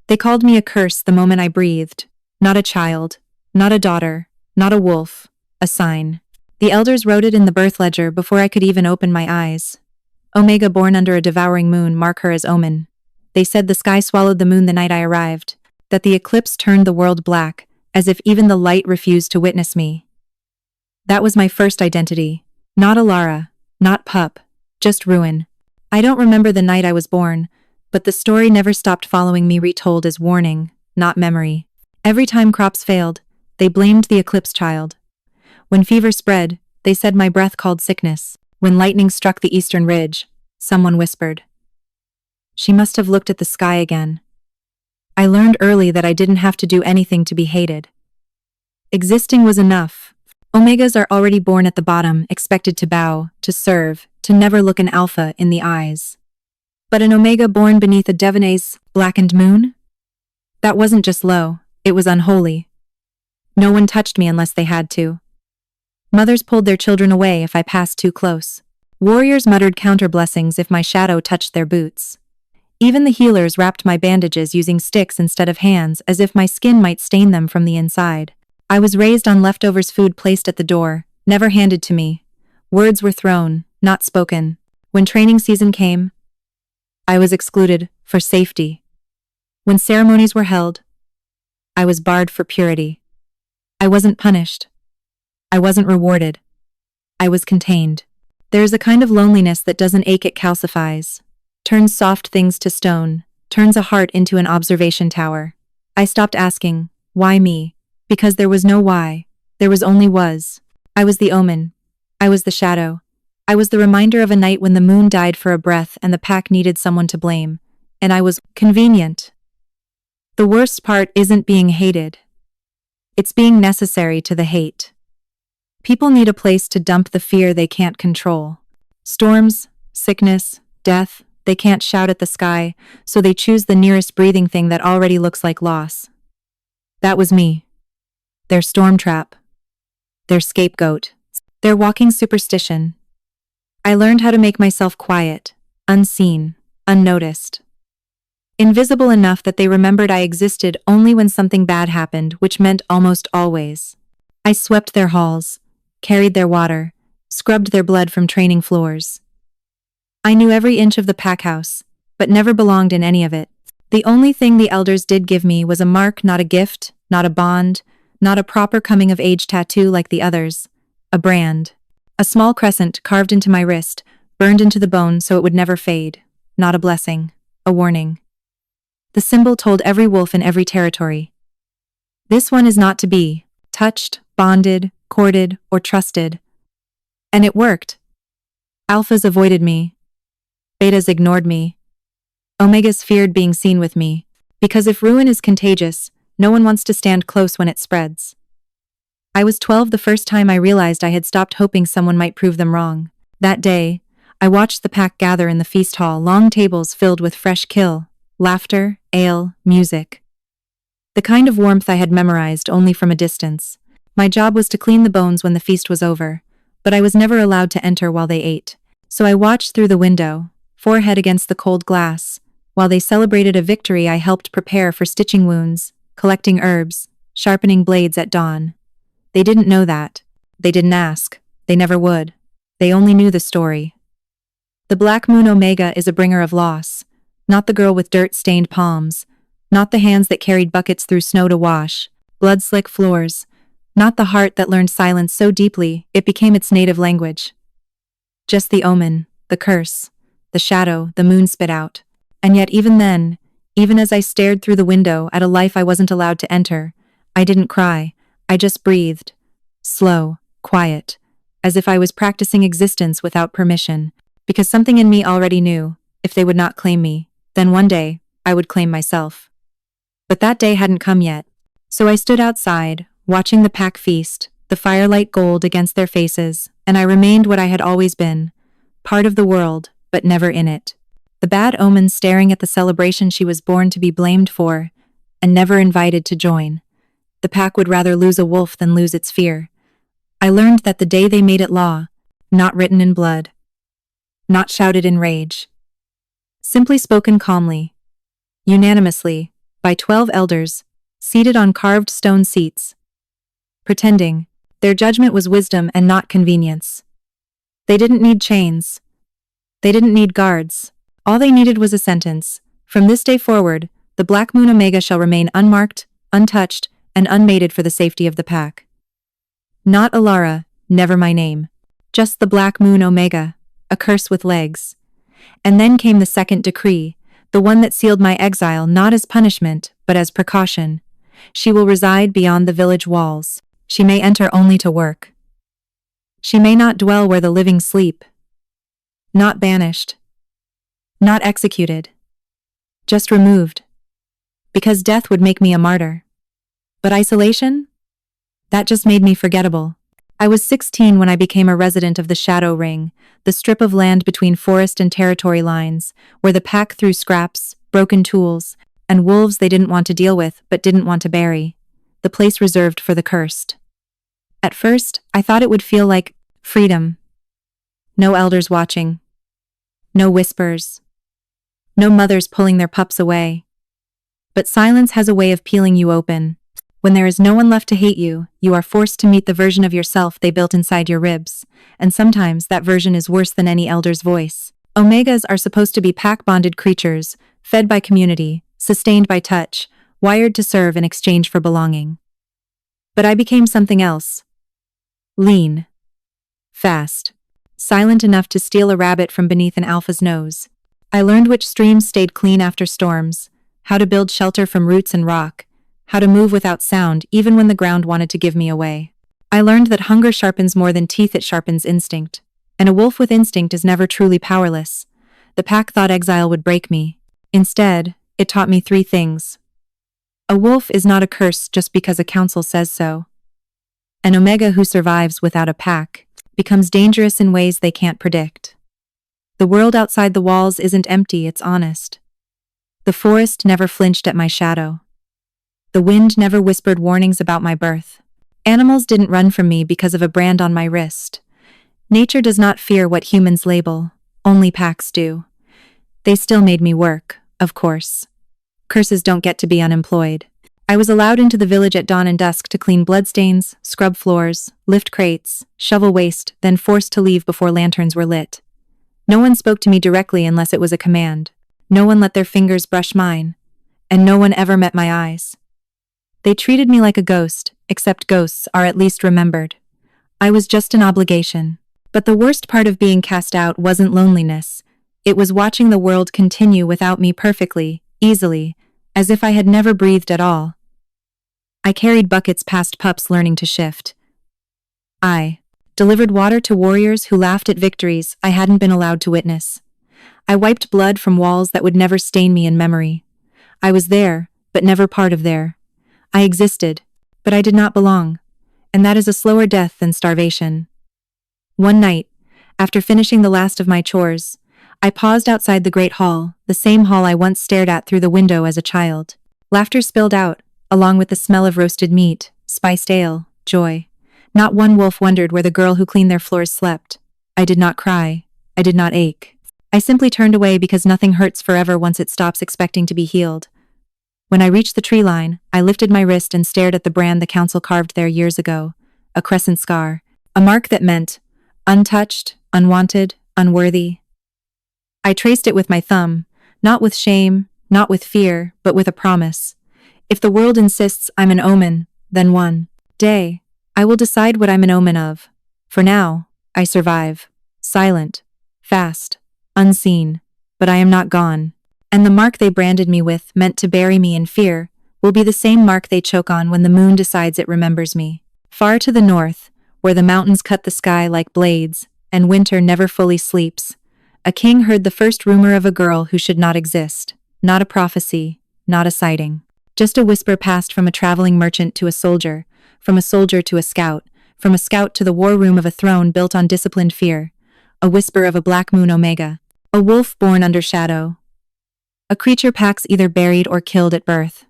They called me a curse the moment I breathed. Not a child, not a daughter, not a wolf, a sign. The elders wrote it in the birth ledger before I could even open my eyes. Omega, born under a devouring moon, mark her as Omen. They said the sky swallowed the moon the night I arrived, that the eclipse turned the world black, as if even the light refused to witness me. That was my first identity. Not Alara, not pup, just ruin. I don't remember the night I was born, but the story never stopped following me, retold as warning, not memory. Every time crops failed, they blamed the eclipse child. When fever spread, they said my breath called sickness. When lightning struck the eastern ridge, someone whispered. She must have looked at the sky again. I learned early that I didn't have to do anything to be hated. Existing was enough. Omegas are already born at the bottom, expected to bow, to serve, to never look an alpha in the eyes. But an omega born beneath a Devaney's blackened moon? That wasn't just low, it was unholy. No one touched me unless they had to. Mothers pulled their children away if I passed too close. Warriors muttered counter blessings if my shadow touched their boots. Even the healers wrapped my bandages using sticks instead of hands, as if my skin might stain them from the inside. I was raised on leftovers, food placed at the door, never handed to me. Words were thrown, not spoken. When training season came, I was excluded for safety. When ceremonies were held, I was barred for purity. I wasn't punished. I wasn't rewarded. I was contained. There is a kind of loneliness that doesn't ache, it calcifies. Turns soft things to stone, turns a heart into an observation tower. I stopped asking, why me? Because there was no why. There was only was. I was the omen. I was the shadow. I was the reminder of a night when the moon died for a breath and the pack needed someone to blame. And I was convenient. The worst part isn't being hated. It's being necessary to the hate. People need a place to dump the fear they can't control. Storms, sickness, death, they can't shout at the sky, so they choose the nearest breathing thing that already looks like loss. That was me. Their storm trap. Their scapegoat. Their walking superstition. I learned how to make myself quiet, unseen, unnoticed. Invisible enough that they remembered I existed only when something bad happened, which meant almost always. I swept their halls, carried their water, scrubbed their blood from training floors. I knew every inch of the pack house, but never belonged in any of it. The only thing the elders did give me was a mark, not a gift, not a bond, not a proper coming-of-age tattoo like the others. A brand. A small crescent carved into my wrist, burned into the bone so it would never fade. Not a blessing. A warning. The symbol told every wolf in every territory. This one is not to be touched, bonded, courted, or trusted. And it worked. Alphas avoided me. Betas ignored me. Omegas feared being seen with me, because if ruin is contagious, no one wants to stand close when it spreads. I was 12 the first time I realized I had stopped hoping someone might prove them wrong. That day, I watched the pack gather in the feast hall, long tables filled with fresh kill, laughter, ale, music. The kind of warmth I had memorized only from a distance. My job was to clean the bones when the feast was over, but I was never allowed to enter while they ate. So I watched through the window, forehead against the cold glass. While they celebrated a victory, I helped prepare for stitching wounds, collecting herbs, sharpening blades at dawn. They didn't know that. They didn't ask. They never would. They only knew the story. The Black Moon Omega is a bringer of loss, not the girl with dirt-stained palms, not the hands that carried buckets through snow to wash, blood-slick floors, not the heart that learned silence so deeply it became its native language. Just the omen, the curse, the shadow the moon spit out. And yet even then, even as I stared through the window at a life I wasn't allowed to enter, I didn't cry, I just breathed. Slow, quiet, as if I was practicing existence without permission, because something in me already knew, if they would not claim me, then one day, I would claim myself. But that day hadn't come yet, so I stood outside, watching the pack feast, the firelight gold against their faces, and I remained what I had always been, part of the world, but never in it. The bad omen staring at the celebration she was born to be blamed for, and never invited to join. The pack would rather lose a wolf than lose its fear. I learned that the day they made it law, not written in blood, not shouted in rage, simply spoken calmly, unanimously, by 12 elders, seated on carved stone seats, pretending their judgment was wisdom and not convenience. They didn't need chains. They didn't need guards. All they needed was a sentence. From this day forward, the Black Moon Omega shall remain unmarked, untouched, and unmated for the safety of the pack. Not Alara, never my name. Just the Black Moon Omega, a curse with legs. And then came the second decree, the one that sealed my exile not as punishment, but as precaution. She will reside beyond the village walls. She may enter only to work. She may not dwell where the living sleep. Not banished. Not executed. Just removed. Because death would make me a martyr. But isolation? That just made me forgettable. I was 16 when I became a resident of the Shadow Ring, the strip of land between forest and territory lines, where the pack threw scraps, broken tools, and wolves they didn't want to deal with but didn't want to bury. The place reserved for the cursed. At first, I thought it would feel like freedom. No elders watching. No whispers. No mothers pulling their pups away. But silence has a way of peeling you open. When there is no one left to hate you, you are forced to meet the version of yourself they built inside your ribs, and sometimes that version is worse than any elder's voice. Omegas are supposed to be pack-bonded creatures, fed by community, sustained by touch, wired to serve in exchange for belonging. But I became something else. Lean. Fast. Silent enough to steal a rabbit from beneath an alpha's nose. I learned which streams stayed clean after storms, how to build shelter from roots and rock, how to move without sound even when the ground wanted to give me away. I learned that hunger sharpens more than teeth, it sharpens instinct. And a wolf with instinct is never truly powerless. The pack thought exile would break me. Instead, it taught me 3 things. A wolf is not a curse just because a council says so. An Omega who survives without a pack becomes dangerous in ways they can't predict. The world outside the walls isn't empty, it's honest. The forest never flinched at my shadow. The wind never whispered warnings about my birth. Animals didn't run from me because of a brand on my wrist. Nature does not fear what humans label, only packs do. They still made me work, of course. Curses don't get to be unemployed. I was allowed into the village at dawn and dusk to clean bloodstains, scrub floors, lift crates, shovel waste, then forced to leave before lanterns were lit. No one spoke to me directly unless it was a command. No one let their fingers brush mine. And no one ever met my eyes. They treated me like a ghost, except ghosts are at least remembered. I was just an obligation. But the worst part of being cast out wasn't loneliness. It was watching the world continue without me perfectly, easily, as if I had never breathed at all. I carried buckets past pups learning to shift. I delivered water to warriors who laughed at victories I hadn't been allowed to witness. I wiped blood from walls that would never stain me in memory. I was there, but never part of there. I existed, but I did not belong, and that is a slower death than starvation. One night, after finishing the last of my chores, I paused outside the great hall, the same hall I once stared at through the window as a child. Laughter spilled out, along with the smell of roasted meat, spiced ale, joy. Not one wolf wondered where the girl who cleaned their floors slept. I did not cry. I did not ache. I simply turned away because nothing hurts forever once it stops expecting to be healed. When I reached the tree line, I lifted my wrist and stared at the brand the council carved there years ago, a crescent scar, a mark that meant untouched, unwanted, unworthy. I traced it with my thumb, not with shame, not with fear, but with a promise. If the world insists I'm an omen, then one day, I will decide what I'm an omen of. For now, I survive. Silent, fast, unseen, but I am not gone. And the mark they branded me with, meant to bury me in fear, will be the same mark they choke on when the moon decides it remembers me. Far to the north, where the mountains cut the sky like blades, and winter never fully sleeps, a king heard the first rumor of a girl who should not exist. Not a prophecy, not a sighting. Just a whisper passed from a traveling merchant to a soldier, from a soldier to a scout, from a scout to the war room of a throne built on disciplined fear. A whisper of a Black Moon Omega. A wolf born under shadow. A creature packs either buried or killed at birth.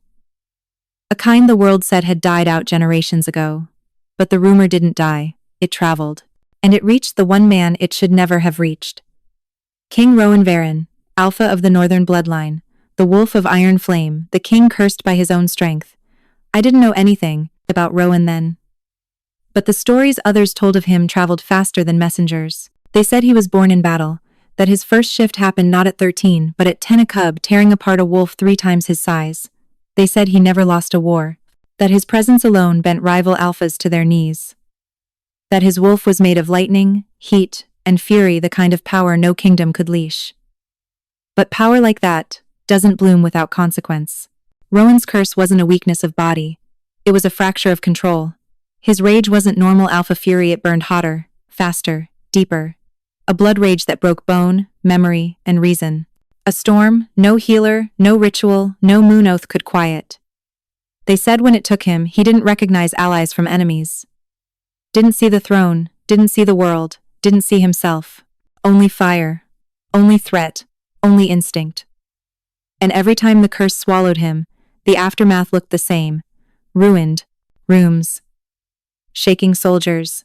A kind the world said had died out generations ago. But the rumor didn't die, it traveled. And it reached the one man it should never have reached. King Rowan Varen, alpha of the northern bloodline, the wolf of iron flame, the king cursed by his own strength. I didn't know anything about Rowan then. But the stories others told of him traveled faster than messengers. They said he was born in battle, that his first shift happened not at 13 but at 10, a cub tearing apart a wolf 3 times his size. They said he never lost a war, that his presence alone bent rival alphas to their knees. That his wolf was made of lightning, heat, and fury, the kind of power no kingdom could leash. But power like that doesn't bloom without consequence. Rowan's curse wasn't a weakness of body. It was a fracture of control. His rage wasn't normal alpha fury, it burned hotter, faster, deeper. A blood rage that broke bone, memory, and reason. A storm no healer, no ritual, no moon oath could quiet. They said when it took him, he didn't recognize allies from enemies. Didn't see the throne, didn't see the world, didn't see himself. Only fire, only threat, only instinct. And every time the curse swallowed him, the aftermath looked the same. Ruined rooms, shaking soldiers,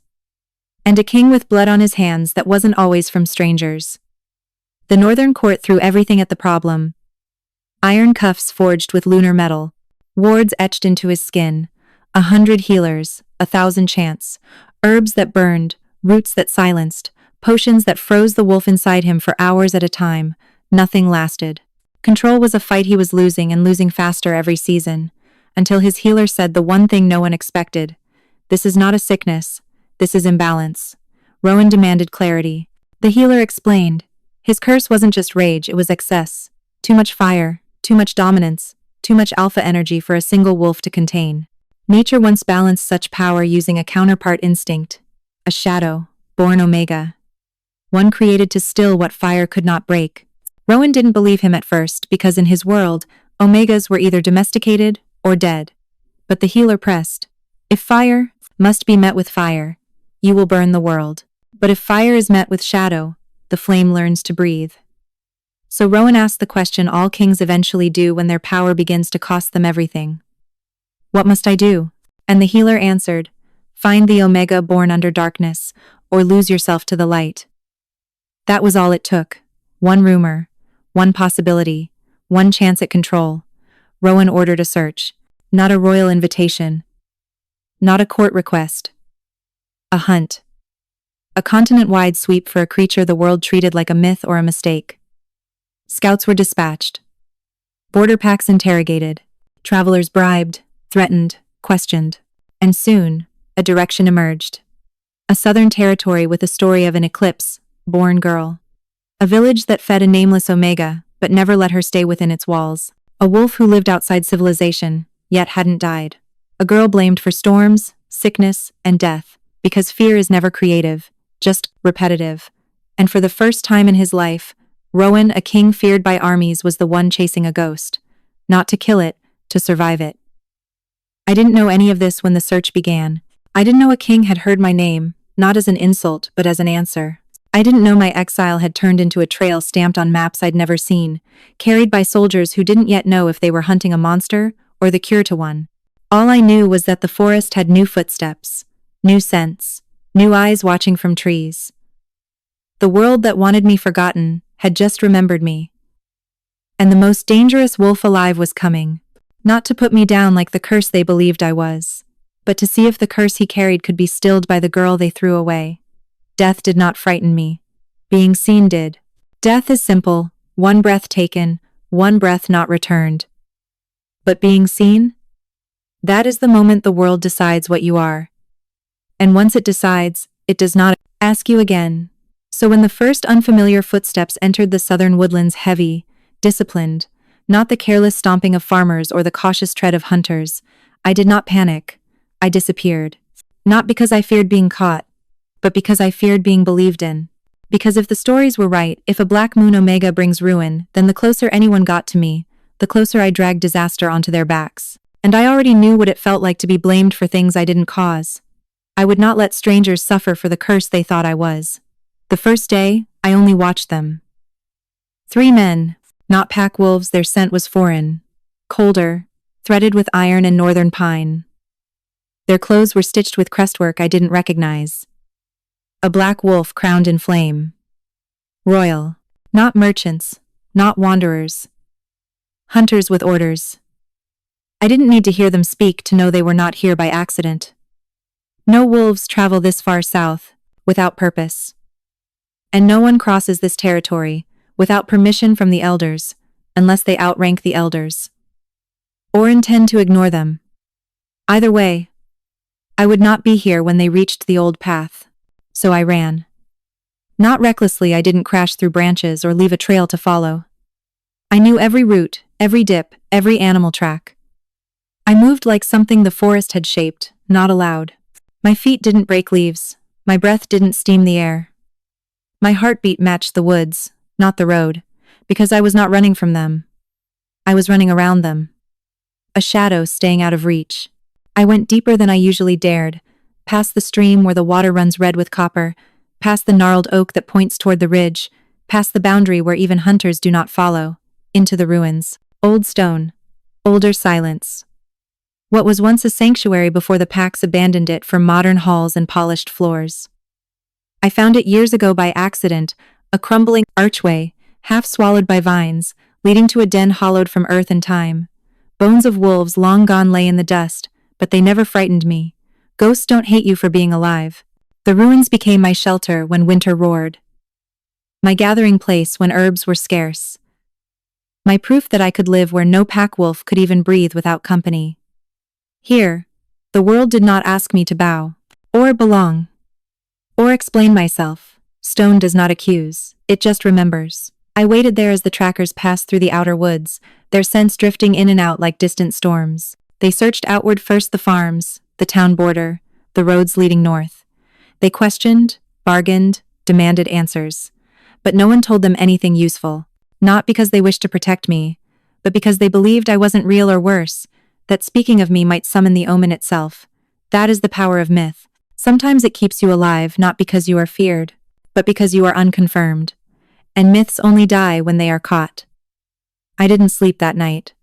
and a king with blood on his hands that wasn't always from strangers. The northern court threw everything at the problem. Iron cuffs forged with lunar metal, wards etched into his skin, 100 healers, 1,000 chants, herbs that burned, roots that silenced, potions that froze the wolf inside him for hours at a time. Nothing lasted. Control was a fight he was losing, and losing faster every season, until his healer said the one thing no one expected. This is not a sickness. This is imbalance. Rowan demanded clarity. The healer explained. His curse wasn't just rage, it was excess. Too much fire, too much dominance, too much alpha energy for a single wolf to contain. Nature once balanced such power using a counterpart instinct. A shadow, born Omega. One created to still what fire could not break. Rowan didn't believe him at first because in his world, Omegas were either domesticated or dead. But the healer pressed. If fire must be met with fire, you will burn the world. But if fire is met with shadow, the flame learns to breathe. So Rowan asked the question all kings eventually do when their power begins to cost them everything. What must I do? And the healer answered, find the Omega born under darkness, or lose yourself to the light. That was all it took. One rumor, one possibility, one chance at control. Rowan ordered a search, not a royal invitation, not a court request. A hunt. A continent-wide sweep for a creature the world treated like a myth or a mistake. Scouts were dispatched. Border packs interrogated. Travelers bribed, threatened, questioned. And soon, a direction emerged. A southern territory with a story of an eclipse-born girl. A village that fed a nameless Omega, but never let her stay within its walls. A wolf who lived outside civilization, yet hadn't died. A girl blamed for storms, sickness, and death, because fear is never creative, just repetitive. And for the first time in his life, Rowan, a king feared by armies, was the one chasing a ghost. Not to kill it, to survive it. I didn't know any of this when the search began. I didn't know a king had heard my name, not as an insult, but as an answer. I didn't know my exile had turned into a trail stamped on maps I'd never seen, carried by soldiers who didn't yet know if they were hunting a monster or the cure to one. All I knew was that the forest had new footsteps, new scents, new eyes watching from trees. The world that wanted me forgotten had just remembered me. And the most dangerous wolf alive was coming, not to put me down like the curse they believed I was, but to see if the curse he carried could be stilled by the girl they threw away. Death did not frighten me. Being seen did. Death is simple, one breath taken, one breath not returned. But being seen? That is the moment the world decides what you are. And once it decides, it does not ask you again. So when the first unfamiliar footsteps entered the southern woodlands, heavy, disciplined, not the careless stomping of farmers or the cautious tread of hunters, I did not panic. I disappeared. Not because I feared being caught, but because I feared being believed in. Because if the stories were right, if a black moon Omega brings ruin, then the closer anyone got to me, the closer I dragged disaster onto their backs. And I already knew what it felt like to be blamed for things I didn't cause. I would not let strangers suffer for the curse they thought I was. The first day, I only watched them. 3 men, not pack wolves, their scent was foreign, colder, threaded with iron and northern pine. Their clothes were stitched with crestwork I didn't recognize. A black wolf crowned in flame. Royal. Not merchants. Not wanderers. Hunters with orders. I didn't need to hear them speak to know they were not here by accident. No wolves travel this far south without purpose. And no one crosses this territory without permission from the elders, unless they outrank the elders or intend to ignore them. Either way, I would not be here when they reached the old path. So I ran. Not recklessly, I didn't crash through branches or leave a trail to follow. I knew every route, every dip, every animal track. I moved like something the forest had shaped, not allowed. My feet didn't break leaves. My breath didn't steam the air. My heartbeat matched the woods, not the road, because I was not running from them. I was running around them. A shadow staying out of reach. I went deeper than I usually dared, past the stream where the water runs red with copper, past the gnarled oak that points toward the ridge, past the boundary where even hunters do not follow, into the ruins. Old stone. Older silence. What was once a sanctuary before the packs abandoned it for modern halls and polished floors. I found it years ago by accident, a crumbling archway, half swallowed by vines, leading to a den hollowed from earth and time. Bones of wolves long gone lay in the dust, but they never frightened me. Ghosts don't hate you for being alive. The ruins became my shelter when winter roared. My gathering place when herbs were scarce. My proof that I could live where no pack wolf could even breathe without company. Here, the world did not ask me to bow, or belong, or explain myself. Stone does not accuse, it just remembers. I waited there as the trackers passed through the outer woods, their scents drifting in and out like distant storms. They searched outward first, the farms, the town border, the roads leading north. They questioned, bargained, demanded answers. But no one told them anything useful. Not because they wished to protect me, but because they believed I wasn't real, or worse, that speaking of me might summon the omen itself. That is the power of myth. Sometimes it keeps you alive not because you are feared, but because you are unconfirmed. And myths only die when they are caught. I didn't sleep that night.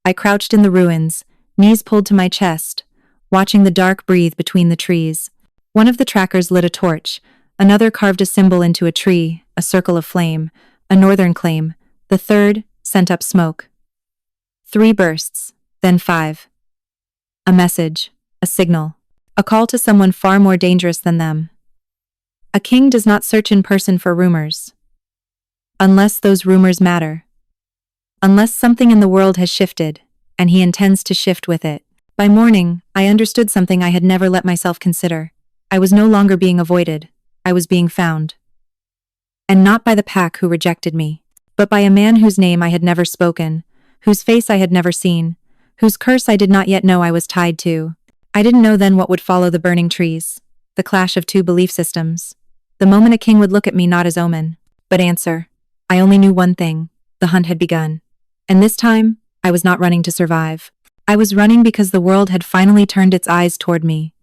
I crouched in the ruins, knees pulled to my chest, watching the dark breathe between the trees. One of the trackers lit a torch, another carved a symbol into a tree, a circle of flame, a northern claim. The third sent up smoke. 3 bursts, then 5. A message, a signal, a call to someone far more dangerous than them. A king does not search in person for rumors. Unless those rumors matter. Unless something in the world has shifted, and he intends to shift with it. By morning, I understood something I had never let myself consider. I was no longer being avoided. I was being found. And not by the pack who rejected me, but by a man whose name I had never spoken, whose face I had never seen, whose curse I did not yet know I was tied to. I didn't know then what would follow the burning trees, the clash of 2 belief systems, the moment a king would look at me not as omen, but answer. I only knew one thing: the hunt had begun. And this time, I was not running to survive. I was running because the world had finally turned its eyes toward me,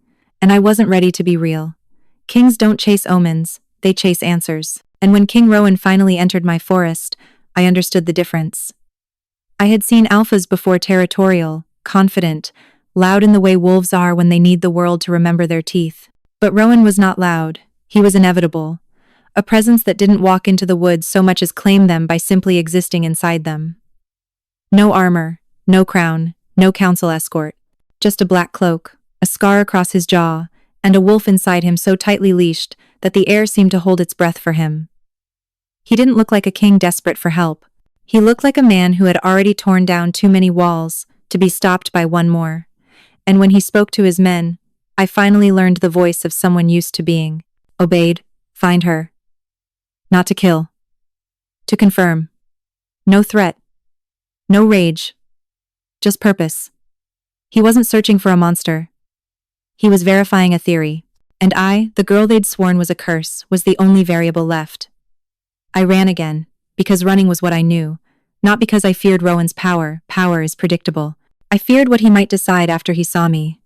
and I wasn't ready to be real. Kings don't chase omens, they chase answers. And when King Rowan finally entered my forest, I understood the difference. I had seen alphas before, territorial, confident, loud in the way wolves are when they need the world to remember their teeth. But Rowan was not loud, he was inevitable. A presence that didn't walk into the woods so much as claim them by simply existing inside them. No armor, no crown, no council escort. Just a black cloak, a scar across his jaw, and a wolf inside him so tightly leashed that the air seemed to hold its breath for him. He didn't look like a king desperate for help. He looked like a man who had already torn down too many walls to be stopped by one more. And when he spoke to his men, I finally learned the voice of someone used to being. Obeyed. Find her. Not to kill. To confirm. No threat. No rage. Just purpose. He wasn't searching for a monster. He was verifying a theory. And I, the girl they'd sworn was a curse, was the only variable left. I ran again, because running was what I knew, not because I feared Rowan's power. Power is predictable. I feared what he might decide after he saw me.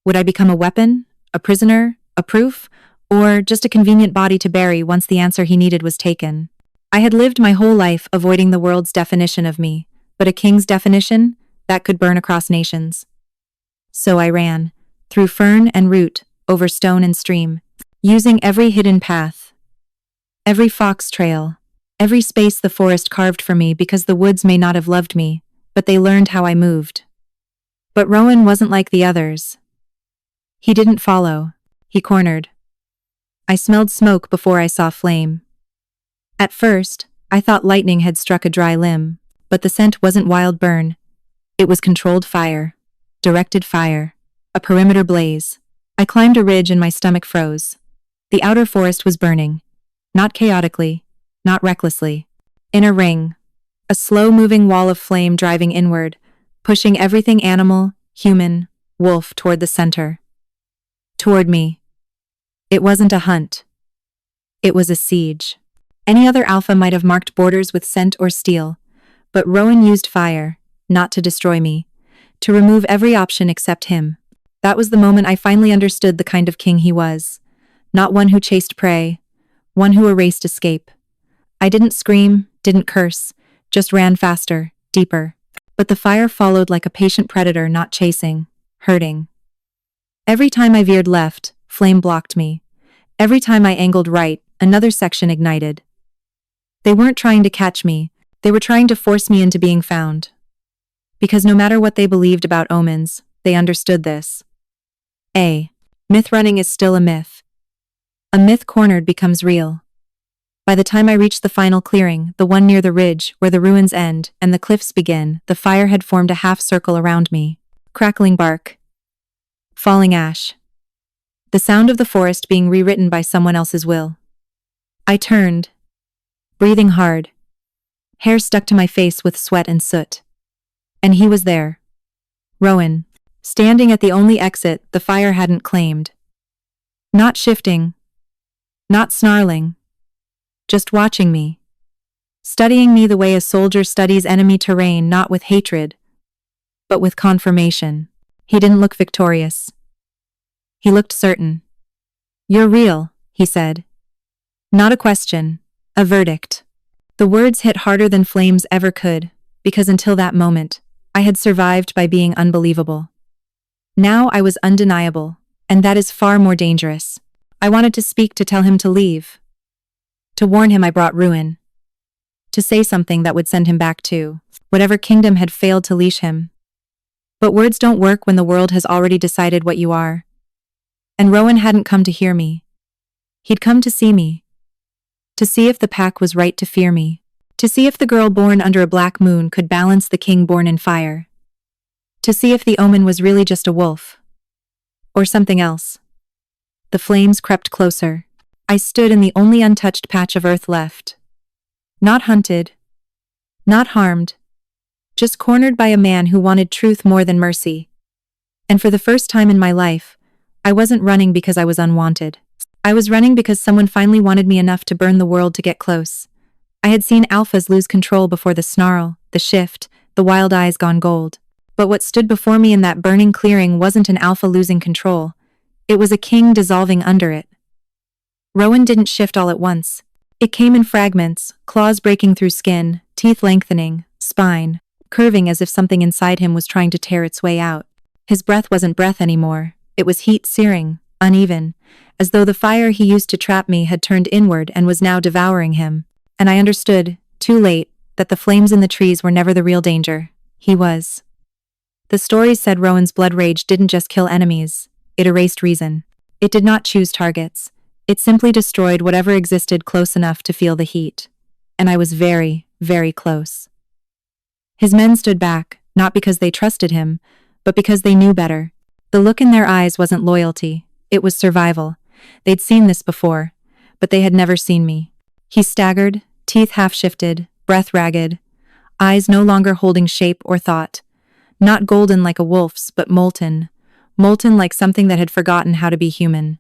Would I become a weapon, a prisoner, a proof, or just a convenient body to bury once the answer he needed was taken? I had lived my whole life avoiding the world's definition of me, but a king's definition, that could burn across nations. So I ran, through fern and root, over stone and stream, using every hidden path, every fox trail, Every space the forest carved for me because the woods may not have loved me, but they learned how I moved. But Rowan wasn't like the others. He didn't follow. He cornered. I smelled smoke before I saw flame. At first, I thought lightning had struck a dry limb, but the scent wasn't wild burn. It was controlled fire. Directed fire. A perimeter blaze. I climbed a ridge and my stomach froze. The outer forest was burning. Not chaotically. Not recklessly. In a ring. A slow-moving wall of flame driving inward, pushing everything animal, human, wolf toward the center. Toward me. It wasn't a hunt. It was a siege. Any other alpha might have marked borders with scent or steel, but Rowan used fire, not to destroy me, to remove every option except him. That was the moment I finally understood the kind of king he was. Not one who chased prey, one who erased escape. I didn't scream, didn't curse, just ran faster, deeper. But the fire followed like a patient predator, not chasing, hurting. Every time I veered left, flame blocked me. Every time I angled right, another section ignited. They weren't trying to catch me, they were trying to force me into being found. Because no matter what they believed about omens, they understood this. Myth running is still a myth. A myth cornered becomes real. By the time I reached the final clearing, the one near the ridge, where the ruins end and the cliffs begin, the fire had formed a half circle around me. Crackling bark. Falling ash. The sound of the forest being rewritten by someone else's will. I turned, breathing hard. Hair stuck to my face with sweat and soot. And he was there. Rowan, standing at the only exit the fire hadn't claimed. Not shifting. Not snarling. Just watching me. Studying me the way a soldier studies enemy terrain, not with hatred, but with confirmation. He didn't look victorious. He looked certain. "You're real," he said. Not a question, a verdict. The words hit harder than flames ever could, because until that moment, I had survived by being unbelievable. Now I was undeniable, and that is far more dangerous. I wanted to speak, to tell him to leave. To warn him I brought ruin. To say something that would send him back to whatever kingdom had failed to leash him. But words don't work when the world has already decided what you are. And Rowan hadn't come to hear me. He'd come to see me. To see if the pack was right to fear me. To see if the girl born under a black moon could balance the king born in fire. To see if the omen was really just a wolf. Or something else. The flames crept closer. I stood in the only untouched patch of earth left. Not hunted. Not harmed. Just cornered by a man who wanted truth more than mercy. And for the first time in my life, I wasn't running because I was unwanted. I was running because someone finally wanted me enough to burn the world to get close. I had seen alphas lose control before the snarl, the shift, the wild eyes gone gold. But what stood before me in that burning clearing wasn't an alpha losing control. It was a king dissolving under it. Rowan didn't shift all at once. It came in fragments, claws breaking through skin, teeth lengthening, spine curving as if something inside him was trying to tear its way out. His breath wasn't breath anymore. It was heat searing, uneven, as though the fire he used to trap me had turned inward and was now devouring him. And I understood, too late, that the flames in the trees were never the real danger. He was. The stories said Rowan's blood rage didn't just kill enemies. It erased reason. It did not choose targets. It simply destroyed whatever existed close enough to feel the heat. And I was very, very close. His men stood back, not because they trusted him, but because they knew better. The look in their eyes wasn't loyalty, it was survival. They'd seen this before, but they had never seen me. He staggered, teeth half-shifted, breath ragged, eyes no longer holding shape or thought. Not golden like a wolf's, but molten. Molten like something that had forgotten how to be human.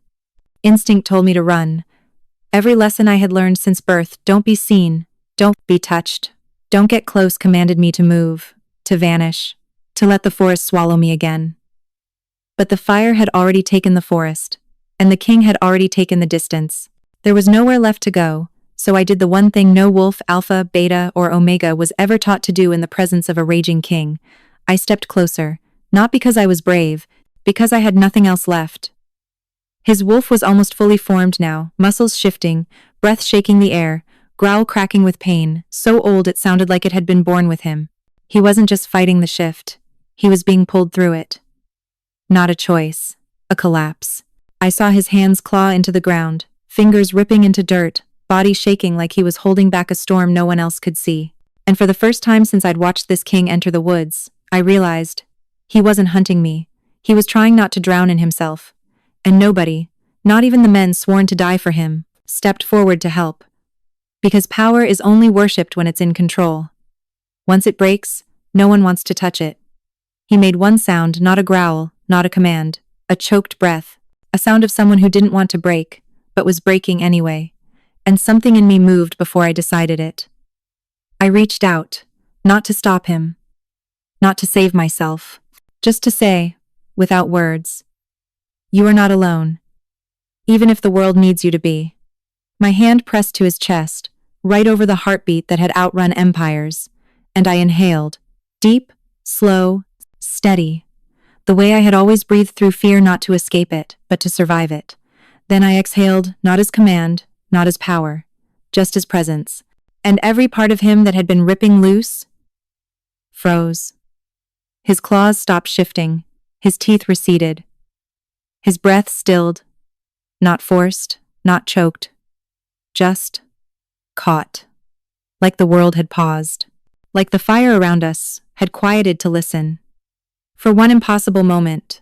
Instinct told me to run. Every lesson I had learned since birth, don't be seen, don't be touched, don't get close, commanded me to move, to vanish, to let the forest swallow me again. But the fire had already taken the forest, and the king had already taken the distance. There was nowhere left to go, so I did the one thing no wolf, alpha, beta, or omega was ever taught to do in the presence of a raging king. I stepped closer, not because I was brave, because I had nothing else left. His wolf was almost fully formed now, muscles shifting, breath shaking the air. growl cracking with pain, so old it sounded like it had been born with him. He wasn't just fighting the shift. He was being pulled through it. Not a choice. A collapse. I saw his hands claw into the ground, fingers ripping into dirt, body shaking like he was holding back a storm no one else could see. And for the first time since I'd watched this king enter the woods, I realized he wasn't hunting me. He was trying not to drown in himself. And nobody, not even the men sworn to die for him, stepped forward to help. Because power is only worshipped when it's in control. Once it breaks, no one wants to touch it. He made one sound, not a growl, not a command, a choked breath, a sound of someone who didn't want to break, but was breaking anyway. And something in me moved before I decided it. I reached out, not to stop him, not to save myself, just to say, without words, "You are not alone, even if the world needs you to be." My hand pressed to his chest, right over the heartbeat that had outrun empires, and I inhaled, deep, slow, steady, the way I had always breathed through fear, not to escape it, but to survive it. Then I exhaled, not as command, not as power, just as presence, and every part of him that had been ripping loose froze. His claws stopped shifting, his teeth receded, his breath stilled, not forced, not choked, just caught. Like the world had paused, like the fire around us had quieted to listen. For one impossible moment,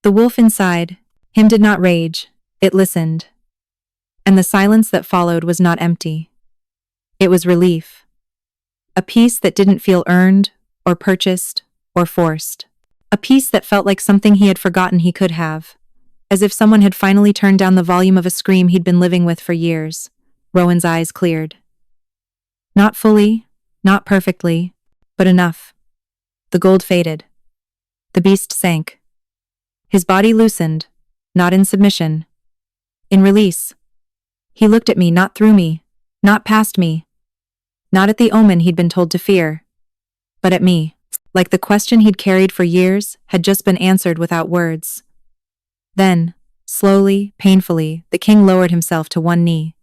the wolf inside him did not rage, it listened. And the silence that followed was not empty. It was relief. A peace that didn't feel earned, or purchased, or forced. A peace that felt like something he had forgotten he could have. As if someone had finally turned down the volume of a scream he'd been living with for years. Rowan's eyes cleared. Not fully, not perfectly, but enough. The gold faded. The beast sank. His body loosened, not in submission, in release. He looked at me, not through me, not past me, not at the Omen he'd been told to fear, but at me, like the question he'd carried for years had just been answered without words. Then, slowly, painfully, the king lowered himself to one knee.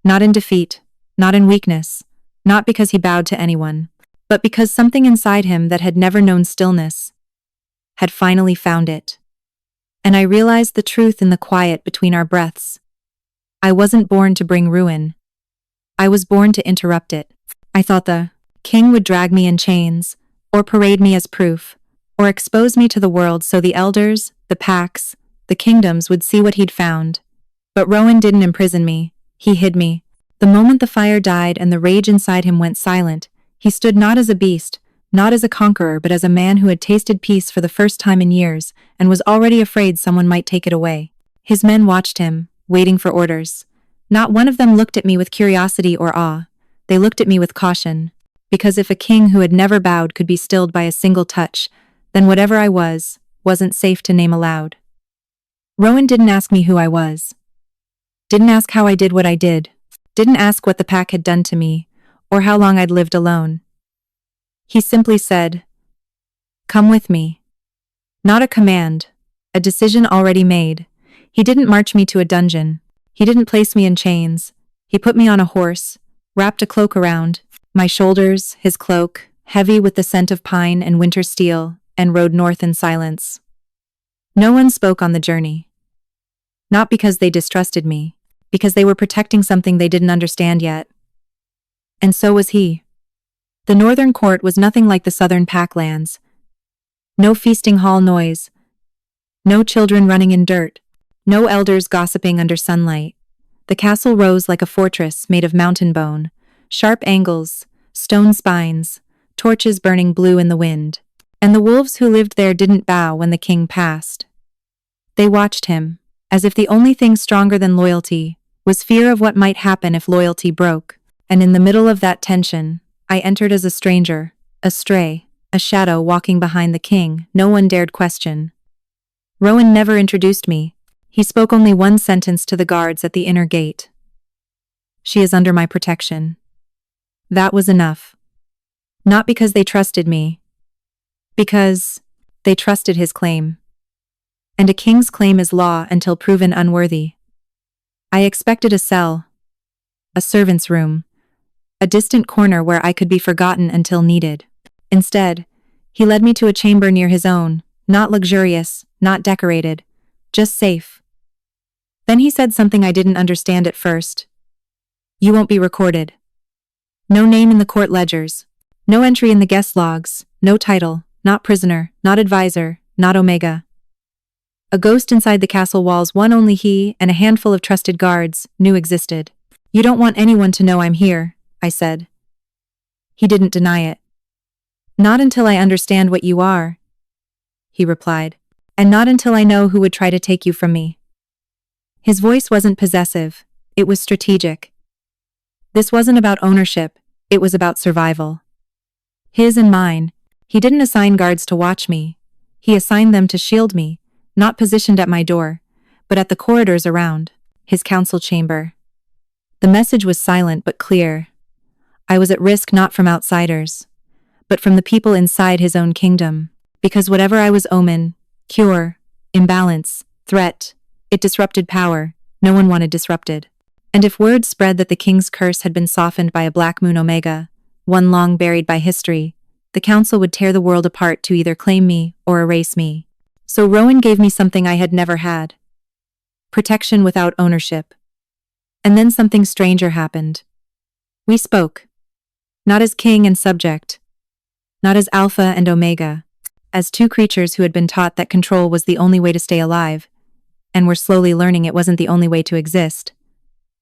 Not in defeat, not in weakness, not because he bowed to anyone, but because something inside him that had never known stillness had finally found it. And I realized the truth in the quiet between our breaths. I wasn't born to bring ruin. I was born to interrupt it. I thought the king would drag me in chains, or parade me as proof, or expose me to the world so the elders, the packs, the kingdoms would see what he'd found. But Rowan didn't imprison me. He hid me. The moment the fire died and the rage inside him went silent, he stood not as a beast, not as a conqueror, but as a man who had tasted peace for the first time in years and was already afraid someone might take it away. His men watched him, waiting for orders. Not one of them looked at me with curiosity or awe. They looked at me with caution. Because if a king who had never bowed could be stilled by a single touch, then whatever I wasn't safe to name aloud. Rowan didn't ask me who I was. Didn't ask how I did what I did. Didn't ask what the pack had done to me, or how long I'd lived alone. He simply said, "Come with me." Not a command, a decision already made. He didn't march me to a dungeon. He didn't place me in chains. He put me on a horse, wrapped a cloak around my shoulders, his cloak, heavy with the scent of pine and winter steel, and rode north in silence. No one spoke on the journey. Not because they distrusted me, because they were protecting something they didn't understand yet. And so was he. The northern court was nothing like the southern packlands. No feasting hall noise. No children running in dirt. No elders gossiping under sunlight. The castle rose like a fortress made of mountain bone, sharp angles, stone spines, torches burning blue in the wind. And the wolves who lived there didn't bow when the king passed. They watched him, as if the only thing stronger than loyalty was fear of what might happen if loyalty broke. And in the middle of that tension, I entered as a stranger, a stray, a shadow walking behind the king no one dared question. Rowan never introduced me. He spoke only one sentence to the guards at the inner gate. "She is under my protection." That was enough. Not because they trusted me, because they trusted his claim. And a king's claim is law until proven unworthy. I expected a cell, a servant's room, a distant corner where I could be forgotten until needed. Instead, he led me to a chamber near his own, not luxurious, not decorated, just safe. Then he said something I didn't understand at first. You won't be recorded. No name in the court ledgers, no entry in the guest logs, no title, not prisoner, not advisor, not Omega. A ghost inside the castle walls one only he and a handful of trusted guards knew existed. You don't want anyone to know I'm here, I said. He didn't deny it. Not until I understand what you are, he replied, and not until I know who would try to take you from me. His voice wasn't possessive, it was strategic. This wasn't about ownership, it was about survival. His and mine. He didn't assign guards to watch me. He assigned them to shield me, not positioned at my door, but at the corridors around, his council chamber. The message was silent but clear. I was at risk not from outsiders, but from the people inside his own kingdom, because whatever I was omen, cure, imbalance, threat, it disrupted power, no one wanted disrupted. And if word spread that the king's curse had been softened by a black moon Omega, one long buried by history, the council would tear the world apart to either claim me or erase me. So Rowan gave me something I had never had. Protection without ownership. And then something stranger happened. We spoke. Not as king and subject. Not as alpha and omega. As two creatures who had been taught that control was the only way to stay alive, and were slowly learning it wasn't the only way to exist.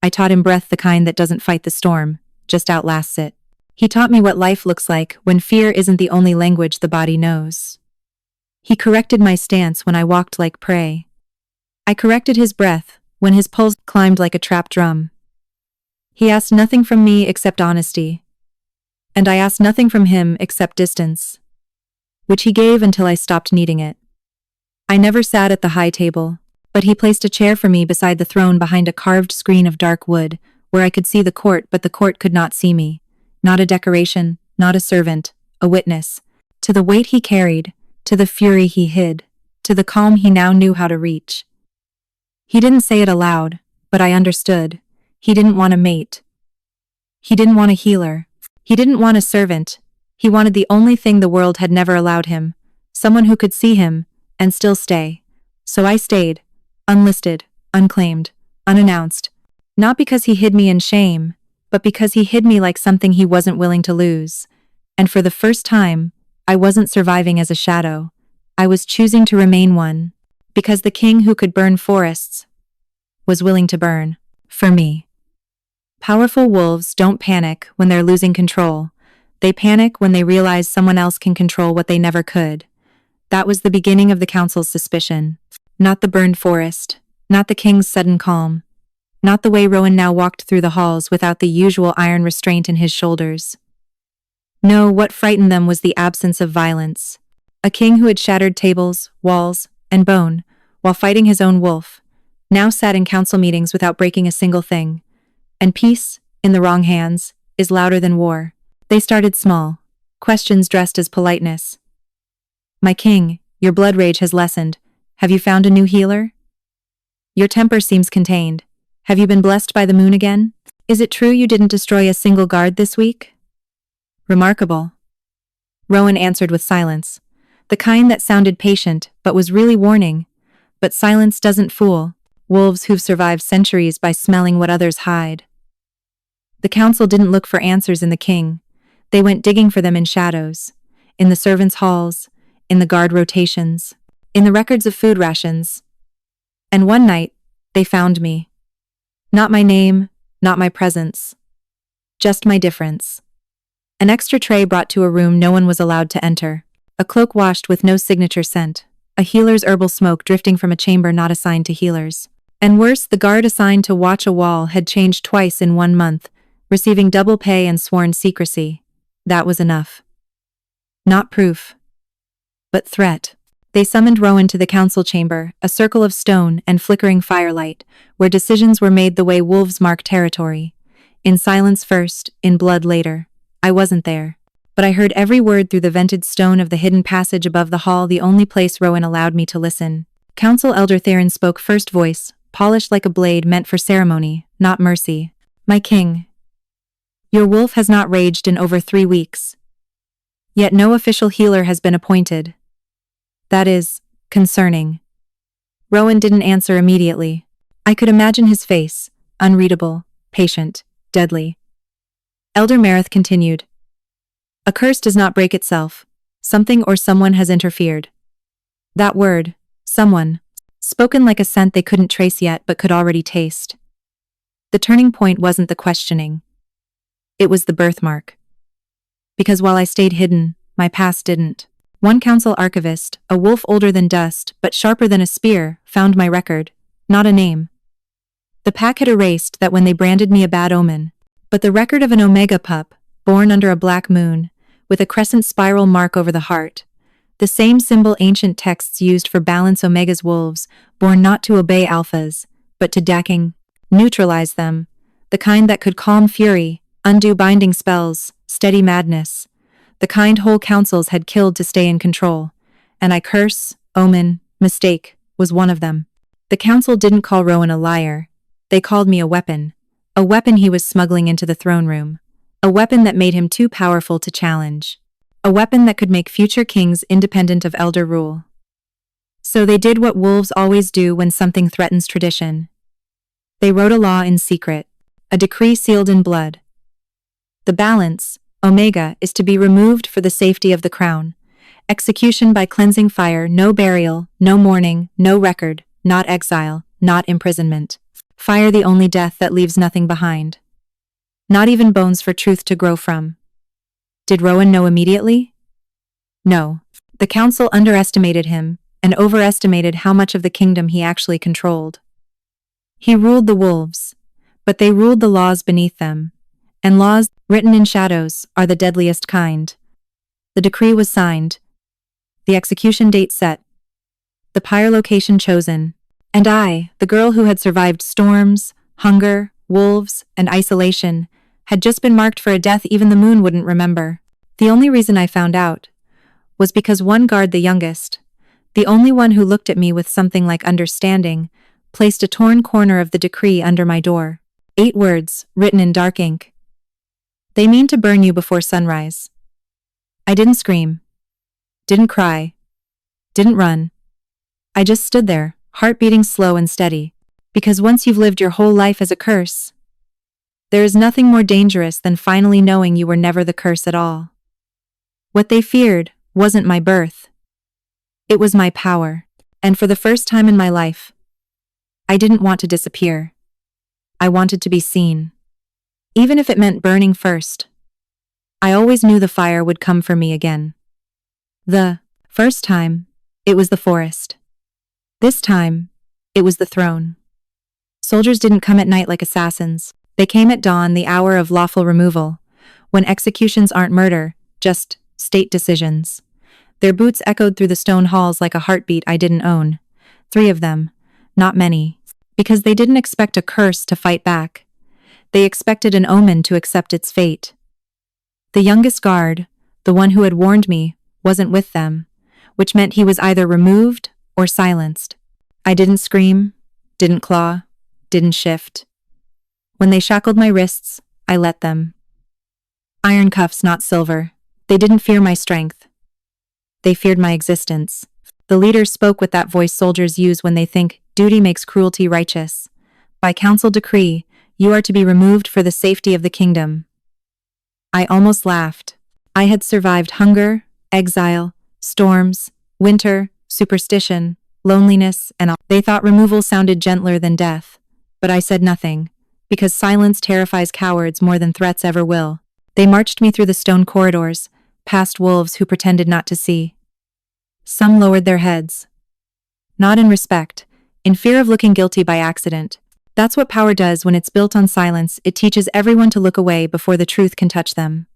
I taught him breath, the kind that doesn't fight the storm, just outlasts it. He taught me what life looks like when fear isn't the only language the body knows. He corrected my stance when I walked like prey. I corrected his breath when his pulse climbed like a trapped drum. He asked nothing from me except honesty. And I asked nothing from him except distance, which he gave until I stopped needing it. I never sat at the high table, but he placed a chair for me beside the throne behind a carved screen of dark wood, where I could see the court but the court could not see me. Not a decoration, not a servant, a witness. To the weight he carried, to the fury he hid, to the calm he now knew how to reach. He didn't say it aloud, but I understood. He didn't want a mate. He didn't want a healer. He didn't want a servant. He wanted the only thing the world had never allowed him, someone who could see him and still stay. So I stayed, unlisted, unclaimed, unannounced, not because he hid me in shame, but because he hid me like something he wasn't willing to lose. And for the first time, I wasn't surviving as a shadow. I was choosing to remain one, because the king who could burn forests was willing to burn for me. Powerful wolves don't panic when they're losing control. They panic when they realize someone else can control what they never could. That was the beginning of the council's suspicion. Not the burned forest, not the king's sudden calm, not the way Rowan now walked through the halls without the usual iron restraint in his shoulders. No, what frightened them was the absence of violence. A king who had shattered tables, walls, and bone, while fighting his own wolf, now sat in council meetings without breaking a single thing. And peace, in the wrong hands, is louder than war. They started small, questions dressed as politeness. My king, your blood rage has lessened. Have you found a new healer? Your temper seems contained. Have you been blessed by the moon again? Is it true you didn't destroy a single guard this week? Remarkable. Rowan answered with silence, the kind that sounded patient but was really warning. But silence doesn't fool wolves who've survived centuries by smelling what others hide. The council didn't look for answers in the king. They went digging for them in shadows, in the servants' halls, in the guard rotations, in the records of food rations. And one night, they found me. Not my name, not my presence. Just my difference. An extra tray brought to a room no one was allowed to enter. A cloak washed with no signature scent. A healer's herbal smoke drifting from a chamber not assigned to healers. And worse, the guard assigned to watch a wall had changed twice in 1 month, receiving double pay and sworn secrecy. That was enough. Not proof, but threat. They summoned Rowan to the council chamber, a circle of stone and flickering firelight, where decisions were made the way wolves mark territory. In silence first, in blood later. I wasn't there, but I heard every word through the vented stone of the hidden passage above the hall, the only place Rowan allowed me to listen. Council Elder Theron spoke first, voice, polished like a blade meant for ceremony, not mercy. My king, Your wolf has not raged in over 3 weeks. Yet no official healer has been appointed. That is concerning. Rowan didn't answer immediately. I could imagine his face, unreadable, patient, deadly. Elder Marith continued. A curse does not break itself. Something or someone has interfered. That word, someone, spoken like a scent they couldn't trace yet but could already taste. The turning point wasn't the questioning. It was the birthmark. Because while I stayed hidden, my past didn't. One council archivist, a wolf older than dust but sharper than a spear, found my record, not a name. The pack had erased that when they branded me a bad omen, but the record of an Omega pup, born under a black moon, with a crescent spiral mark over the heart, the same symbol ancient texts used for balance Omega's wolves, born not to obey alphas, but to decking, neutralize them, the kind that could calm fury, undo binding spells, steady madness, the kind whole councils had killed to stay in control, and I curse, omen, mistake, was one of them. The council didn't call Rowan a liar, they called me a weapon he was smuggling into the throne room, a weapon that made him too powerful to challenge, a weapon that could make future kings independent of elder rule. So they did what wolves always do when something threatens tradition. They wrote a law in secret, a decree sealed in blood. The balance, Omega, is to be removed for the safety of the crown. Execution by cleansing fire, no burial, no mourning, no record, not exile, not imprisonment. Fire the only death that leaves nothing behind. Not even bones for truth to grow from. Did Rowan know immediately? No. The council underestimated him and overestimated how much of the kingdom he actually controlled. He ruled the wolves, but they ruled the laws beneath them, and laws written in shadows are the deadliest kind. The decree was signed, the execution date set, the pyre location chosen, and I, the girl who had survived storms, hunger, wolves, and isolation, had just been marked for a death even the moon wouldn't remember. The only reason I found out was because one guard, the youngest, the only one who looked at me with something like understanding, placed a torn corner of the decree under my door. 8 words, written in dark ink. They mean to burn you before sunrise. I didn't scream. Didn't cry. Didn't run. I just stood there, heart beating slow and steady. Because once you've lived your whole life as a curse, there is nothing more dangerous than finally knowing you were never the curse at all. What they feared wasn't my birth. It was my power. And for the first time in my life, I didn't want to disappear. I wanted to be seen. Even if it meant burning first. I always knew the fire would come for me again. The first time, it was the forest. This time, it was the throne. Soldiers didn't come at night like assassins. They came at dawn, the hour of lawful removal, when executions aren't murder, just state decisions. Their boots echoed through the stone halls like a heartbeat I didn't own. 3 of them, not many, because they didn't expect a curse to fight back. They expected an omen to accept its fate. The youngest guard, the one who had warned me, wasn't with them, which meant he was either removed or silenced. I didn't scream, didn't claw, didn't shift. When they shackled my wrists, I let them. Iron cuffs, not silver. They didn't fear my strength. They feared my existence. The leader spoke with that voice soldiers use when they think duty makes cruelty righteous. By council decree, you are to be removed for the safety of the kingdom. I almost laughed. I had survived hunger, exile, storms, winter, superstition, loneliness, and all. They thought removal sounded gentler than death, but I said nothing, because silence terrifies cowards more than threats ever will. They marched me through the stone corridors, past wolves who pretended not to see. Some lowered their heads. Not in respect, in fear of looking guilty by accident. That's what power does when it's built on silence. It teaches everyone to look away before the truth can touch them.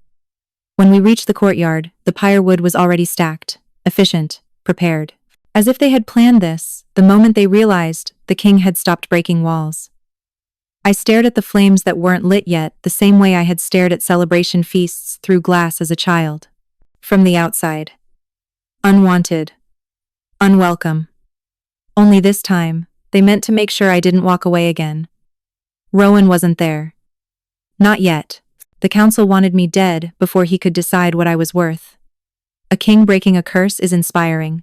When we reached the courtyard, the pyre wood was already stacked, efficient, prepared. As if they had planned this, the moment they realized the king had stopped breaking walls. I stared at the flames that weren't lit yet, the same way I had stared at celebration feasts through glass as a child. From the outside. Unwanted. Unwelcome. Only this time, they meant to make sure I didn't walk away again. Rowan wasn't there. Not yet. The council wanted me dead before he could decide what I was worth. A king breaking a curse is inspiring.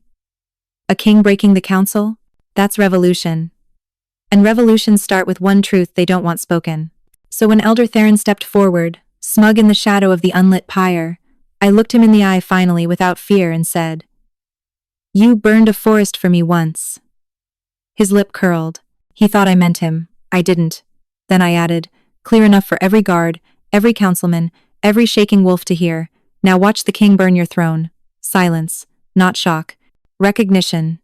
A king breaking the council? That's revolution. And revolutions start with one truth they don't want spoken. So when Elder Theron stepped forward, smug in the shadow of the unlit pyre, I looked him in the eye finally without fear and said, "You burned a forest for me once." His lip curled. He thought I meant him. I didn't. Then I added, clear enough for every guard, every councilman, every shaking wolf to hear, "Now watch the king burn your throne." Silence, not shock. Recognition.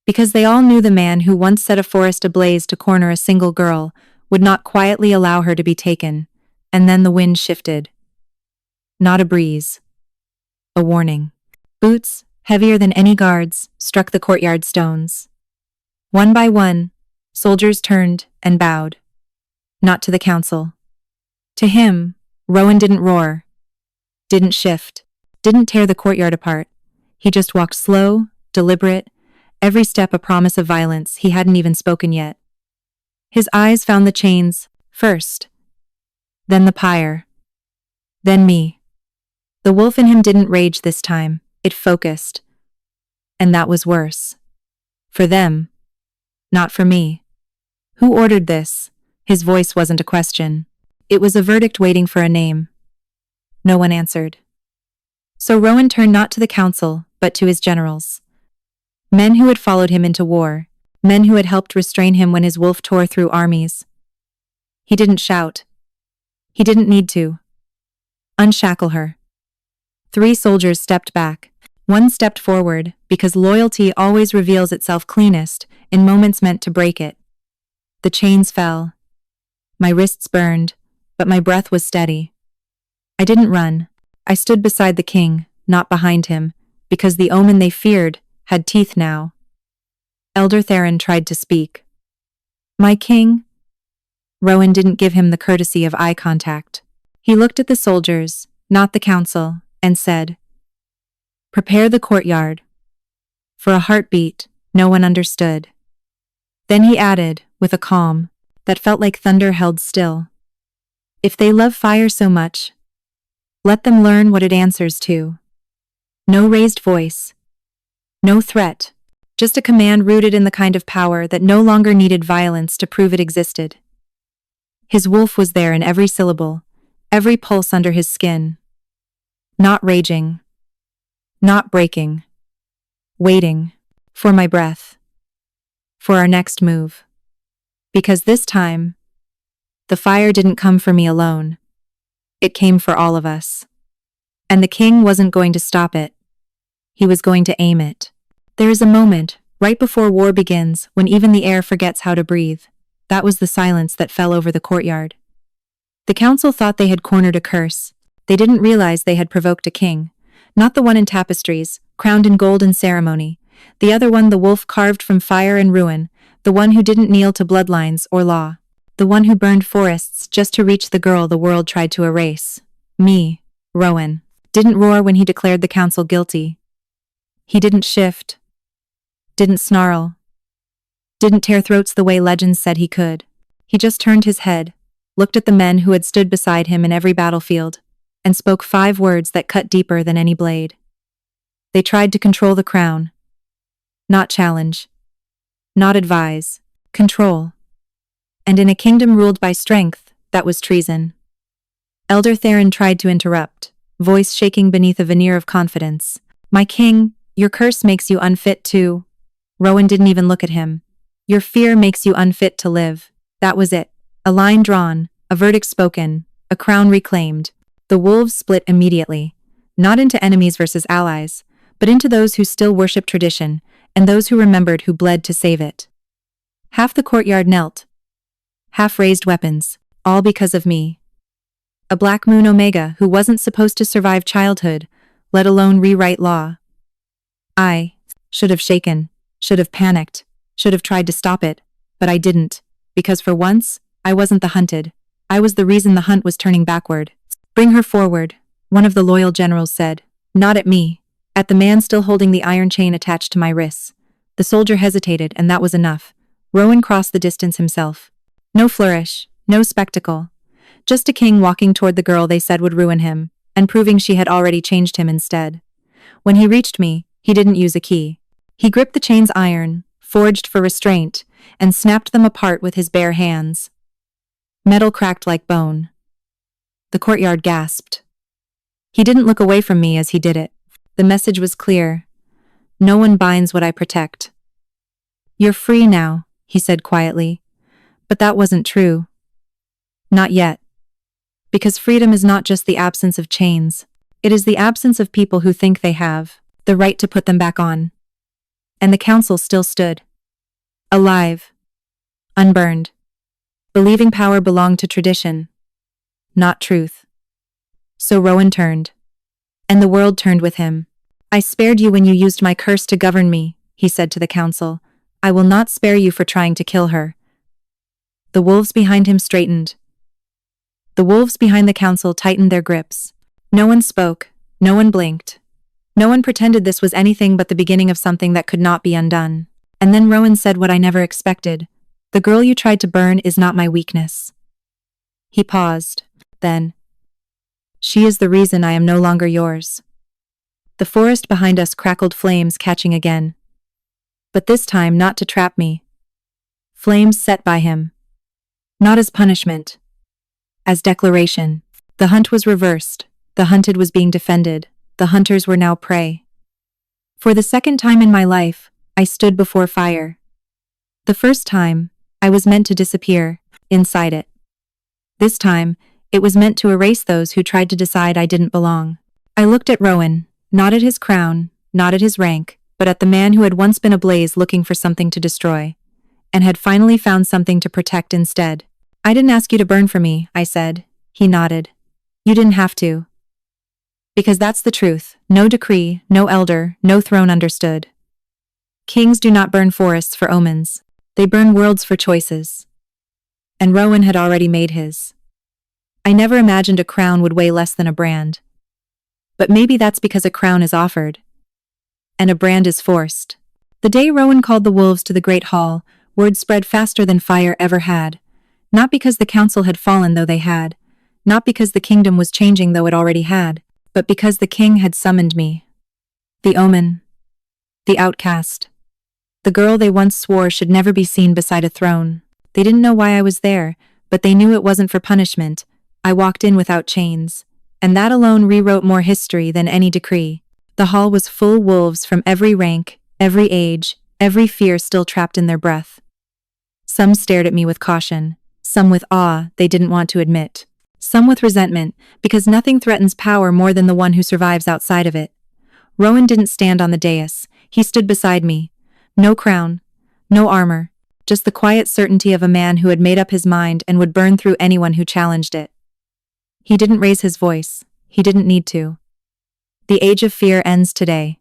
Because they all knew the man who once set a forest ablaze to corner a single girl would not quietly allow her to be taken. And then the wind shifted. Not a breeze. A warning. Boots, heavier than any guards, struck the courtyard stones. One by one, soldiers turned and bowed. Not to the council. To him, Rowan didn't roar, didn't shift, didn't tear the courtyard apart. He just walked slow, deliberate, every step a promise of violence he hadn't even spoken yet. His eyes found the chains first, then the pyre, then me. The wolf in him didn't rage this time, it focused. And that was worse. For them, not for me. Who ordered this? His voice wasn't a question. It was a verdict waiting for a name. No one answered. So Rowan turned not to the council, but to his generals. Men who had followed him into war, men who had helped restrain him when his wolf tore through armies. He didn't shout. He didn't need to. Unshackle her. 3 soldiers stepped back. 1 stepped forward, because loyalty always reveals itself cleanest in moments meant to break it. The chains fell. My wrists burned, but my breath was steady. I didn't run. I stood beside the king, not behind him, because the Omen they feared had teeth now. Elder Theron tried to speak. "My king?" Rowan didn't give him the courtesy of eye contact. He looked at the soldiers, not the council, and said, "Prepare the courtyard." For a heartbeat, no one understood. Then he added, with a calm that felt like thunder held still, "If they love fire so much, let them learn what it answers to." No raised voice. No threat. Just a command rooted in the kind of power that no longer needed violence to prove it existed. His wolf was there in every syllable, every pulse under his skin. Not raging. Not breaking. Waiting. For my breath. For our next move. Because this time, the fire didn't come for me alone. It came for all of us. And the king wasn't going to stop it. He was going to aim it. There is a moment, right before war begins, when even the air forgets how to breathe. That was the silence that fell over the courtyard. The council thought they had cornered a curse. They didn't realize they had provoked a king. Not the one in tapestries, crowned in gold and ceremony. The other one the wolf carved from fire and ruin. The one who didn't kneel to bloodlines or law. The one who burned forests just to reach the girl the world tried to erase. Me, Rowan, didn't roar when he declared the council guilty. He didn't shift. Didn't snarl. Didn't tear throats the way legends said he could. He just turned his head, looked at the men who had stood beside him in every battlefield, and spoke 5 words that cut deeper than any blade. They tried to control the crown. Not challenge. Not advise. Control. And in a kingdom ruled by strength, that was treason. Elder Theron tried to interrupt, voice shaking beneath a veneer of confidence. "My king, your curse makes you unfit to..." Rowan didn't even look at him. "Your fear makes you unfit to live." That was it. A line drawn, a verdict spoken, a crown reclaimed. The wolves split immediately, not into enemies versus allies, but into those who still worshiped tradition, and those who remembered who bled to save it. Half the courtyard knelt. Half raised weapons, all because of me. A Black Moon Omega who wasn't supposed to survive childhood, let alone rewrite law. I should have shaken, should have panicked, should have tried to stop it, but I didn't, because for once, I wasn't the hunted. I was the reason the hunt was turning backward. "Bring her forward," one of the loyal generals said. Not at me, at the man still holding the iron chain attached to my wrists. The soldier hesitated, and that was enough. Rowan crossed the distance himself. No flourish, no spectacle. Just a king walking toward the girl they said would ruin him, and proving she had already changed him instead. When he reached me, he didn't use a key. He gripped the chains iron, forged for restraint, and snapped them apart with his bare hands. Metal cracked like bone. The courtyard gasped. He didn't look away from me as he did it. The message was clear. No one binds what I protect. You're free now, he said quietly. But that wasn't true. Not yet. Because freedom is not just the absence of chains. It is the absence of people who think they have the right to put them back on. And the council still stood. Alive. Unburned. Believing power belonged to tradition. Not truth. So Rowan turned. And the world turned with him. I spared you when you used my curse to govern me, he said to the council. I will not spare you for trying to kill her. The wolves behind him straightened. The wolves behind the council tightened their grips. No one spoke. No one blinked. No one pretended this was anything but the beginning of something that could not be undone. And then Rowan said what I never expected. The girl you tried to burn is not my weakness. He paused. Then, she is the reason I am no longer yours. The forest behind us crackled flames catching again. But this time not to trap me. Flames set by him. Not as punishment. As declaration. The hunt was reversed. The hunted was being defended. The hunters were now prey. For the second time in my life, I stood before fire. The first time, I was meant to disappear, inside it. This time, it was meant to erase those who tried to decide I didn't belong. I looked at Rowan, not at his crown, not at his rank, but at the man who had once been ablaze looking for something to destroy, and had finally found something to protect instead. I didn't ask you to burn for me, I said. He nodded. You didn't have to. Because that's the truth. No decree, no elder, no throne understood. Kings do not burn forests for omens. They burn worlds for choices. And Rowan had already made his. I never imagined a crown would weigh less than a brand. But maybe that's because a crown is offered. And a brand is forced. The day Rowan called the wolves to the great hall, word spread faster than fire ever had. Not because the council had fallen though they had. Not because the kingdom was changing though it already had. But because the king had summoned me. The Omen. The outcast. The girl they once swore should never be seen beside a throne. They didn't know why I was there, but they knew it wasn't for punishment. I walked in without chains. And that alone rewrote more history than any decree. The hall was full wolves from every rank, every age, every fear still trapped in their breath. Some stared at me with caution. Some with awe they didn't want to admit. Some with resentment, because nothing threatens power more than the one who survives outside of it. Rowan didn't stand on the dais. He stood beside me. No crown, no armor, just the quiet certainty of a man who had made up his mind and would burn through anyone who challenged it. He didn't raise his voice. He didn't need to. The age of fear ends today.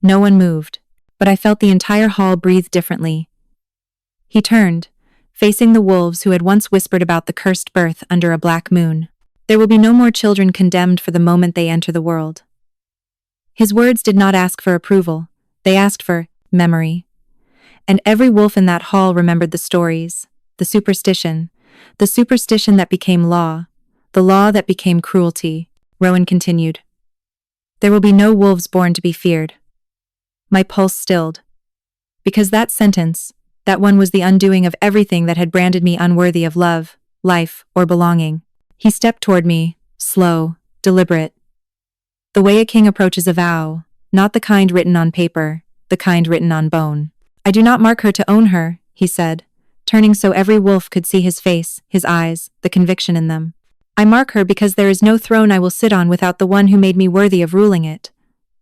No one moved, but I felt the entire hall breathe differently. He turned, facing the wolves who had once whispered about the cursed birth under a black moon. There will be no more children condemned for the moment they enter the world. His words did not ask for approval. They asked for memory. And every wolf in that hall remembered the stories, the superstition that became law, the law that became cruelty. Rowan continued. There will be no wolves born to be feared. My pulse stilled. Because that sentence, that one was the undoing of everything that had branded me unworthy of love, life, or belonging. He stepped toward me, slow, deliberate. The way a king approaches a vow, not the kind written on paper, the kind written on bone. I do not mark her to own her, he said, turning so every wolf could see his face, his eyes, the conviction in them. I mark her because there is no throne I will sit on without the one who made me worthy of ruling it.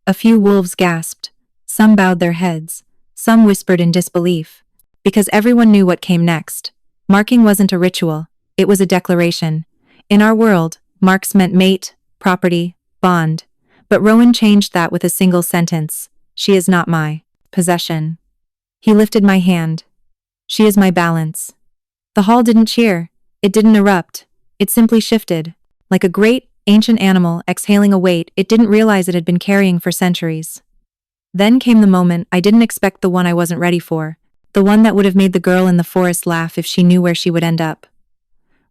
A few wolves gasped. Some bowed their heads. Some whispered in disbelief. Because everyone knew what came next. Marking wasn't a ritual. It was a declaration. In our world, marks meant mate, property, bond. But Rowan changed that with a single sentence. She is not my possession. He lifted my hand. She is my balance. The hall didn't cheer. It didn't erupt. It simply shifted. Like a great, ancient animal exhaling a weight it didn't realize it had been carrying for centuries. Then came the moment I didn't expect, the one I wasn't ready for. The one that would have made the girl in the forest laugh if she knew where she would end up.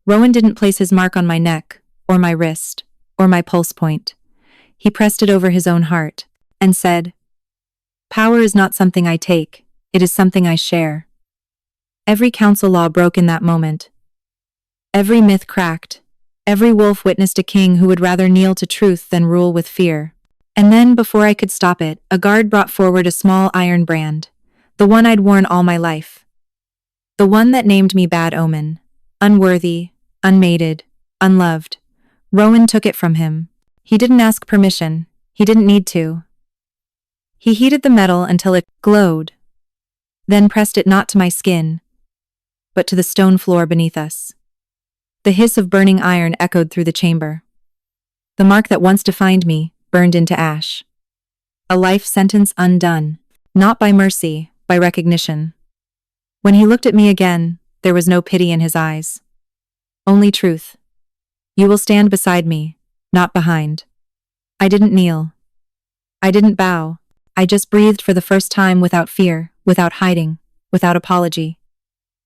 Rowan didn't place his mark on my neck, or my wrist, or my pulse point. He pressed it over his own heart, and said, "Power is not something I take, it is something I share." Every council law broke in that moment. Every myth cracked. Every wolf witnessed a king who would rather kneel to truth than rule with fear. And then, before I could stop it, a guard brought forward a small iron brand, the one I'd worn all my life. The one that named me Bad Omen, unworthy, unmated, unloved. Rowan took it from him. He didn't ask permission. He didn't need to. He heated the metal until it glowed, then pressed it not to my skin, but to the stone floor beneath us. The hiss of burning iron echoed through the chamber. The mark that once defined me burned into ash. A life sentence undone, not by mercy, by recognition. When he looked at me again, there was no pity in his eyes. Only truth. "You will stand beside me, not behind." I didn't kneel. I didn't bow. I just breathed for the first time without fear, without hiding, without apology.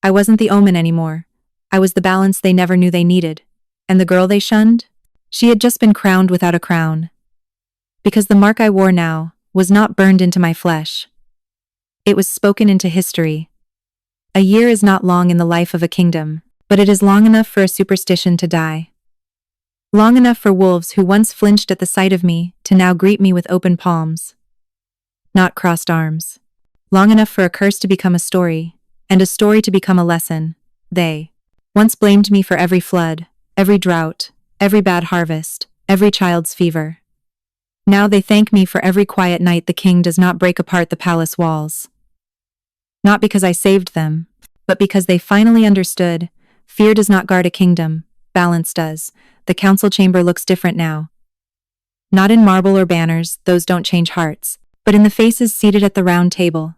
I wasn't the Omen anymore. I was the balance they never knew they needed. And the girl they shunned? She had just been crowned without a crown. Because the mark I wore now was not burned into my flesh. It was spoken into history. A year is not long in the life of a kingdom, but it is long enough for a superstition to die. Long enough for wolves who once flinched at the sight of me to now greet me with open palms, not crossed arms. Long enough for a curse to become a story, and a story to become a lesson. They once blamed me for every flood, every drought, every bad harvest, every child's fever. Now they thank me for every quiet night the king does not break apart the palace walls. Not because I saved them, but because they finally understood, fear does not guard a kingdom, balance does. The council chamber looks different now. Not in marble or banners, those don't change hearts, but in the faces seated at the round table,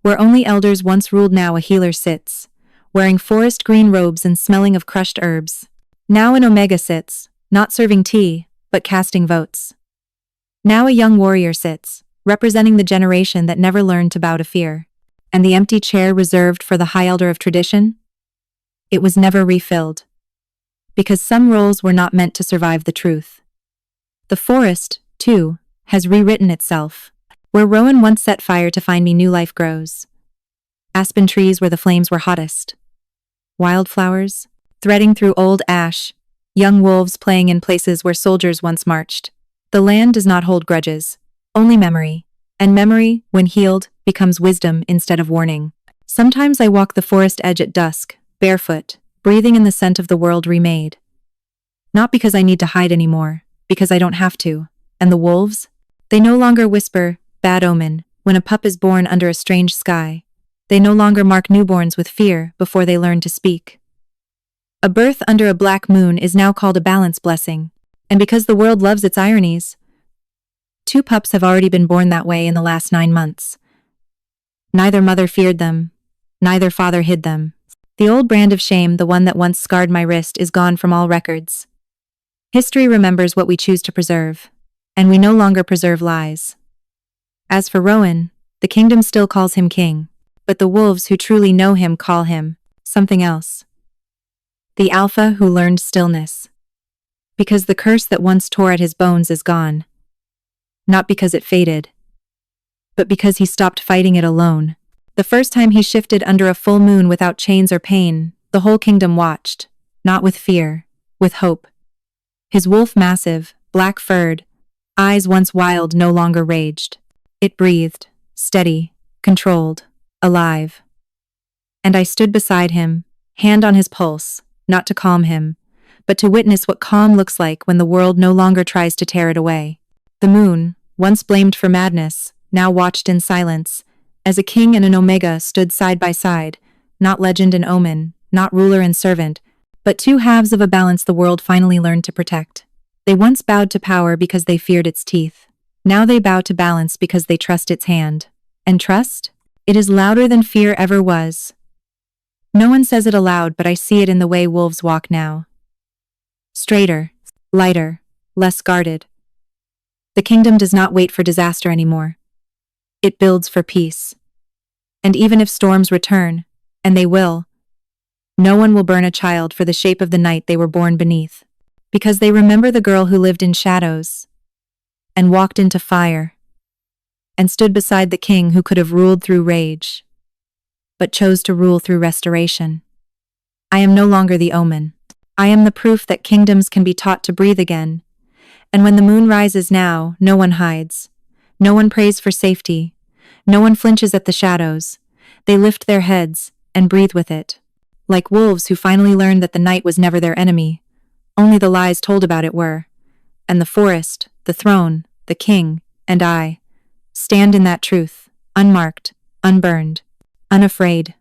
where only elders once ruled. Now a healer sits, wearing forest green robes and smelling of crushed herbs. Now an Omega sits, not serving tea, but casting votes. Now a young warrior sits, representing the generation that never learned to bow to fear. And the empty chair reserved for the high elder of tradition? It was never refilled. Because some roles were not meant to survive the truth. The forest, too, has rewritten itself. Where Rowan once set fire to find me, new life grows. Aspen trees where the flames were hottest. Wildflowers, threading through old ash. Young wolves playing in places where soldiers once marched. The land does not hold grudges, only memory. And memory, when healed, becomes wisdom instead of warning. Sometimes I walk the forest edge at dusk, barefoot, breathing in the scent of the world remade. Not because I need to hide anymore, because I don't have to. And the wolves? They no longer whisper, "Bad omen," when a pup is born under a strange sky. They no longer mark newborns with fear before they learn to speak. A birth under a black moon is now called a balance blessing. And because the world loves its ironies, 2 pups have already been born that way in the last 9 months. Neither mother feared them. Neither father hid them. The old brand of shame, the one that once scarred my wrist, is gone from all records. History remembers what we choose to preserve, and we no longer preserve lies. As for Rowan, the kingdom still calls him king, but the wolves who truly know him call him something else. The alpha who learned stillness. Because the curse that once tore at his bones is gone. Not because it faded, but because he stopped fighting it alone. The first time he shifted under a full moon without chains or pain, the whole kingdom watched, not with fear, with hope. His wolf massive, black-furred, eyes once wild no longer raged. It breathed, steady, controlled, alive. And I stood beside him, hand on his pulse, not to calm him, but to witness what calm looks like when the world no longer tries to tear it away. The moon, once blamed for madness, now watched in silence, as a king and an Omega stood side by side, not legend and omen, not ruler and servant, but 2 halves of a balance the world finally learned to protect. They once bowed to power because they feared its teeth. Now they bow to balance because they trust its hand. And trust? It is louder than fear ever was. No one says it aloud, but I see it in the way wolves walk now. Straighter, lighter, less guarded. The kingdom does not wait for disaster anymore. It builds for peace. And even if storms return, and they will, No one will burn a child for the shape of the night they were born beneath, because they remember the girl who lived in shadows, and walked into fire, and stood beside the king who could have ruled through rage, but chose to rule through restoration. I am no longer the omen. I am the proof that kingdoms can be taught to breathe again, and when the moon rises now, no one hides. No one prays for safety. No one flinches at the shadows. They lift their heads and breathe with it. Like wolves who finally learned that the night was never their enemy, only the lies told about it were. And the forest, the throne, the king, and I stand in that truth, unmarked, unburned, unafraid.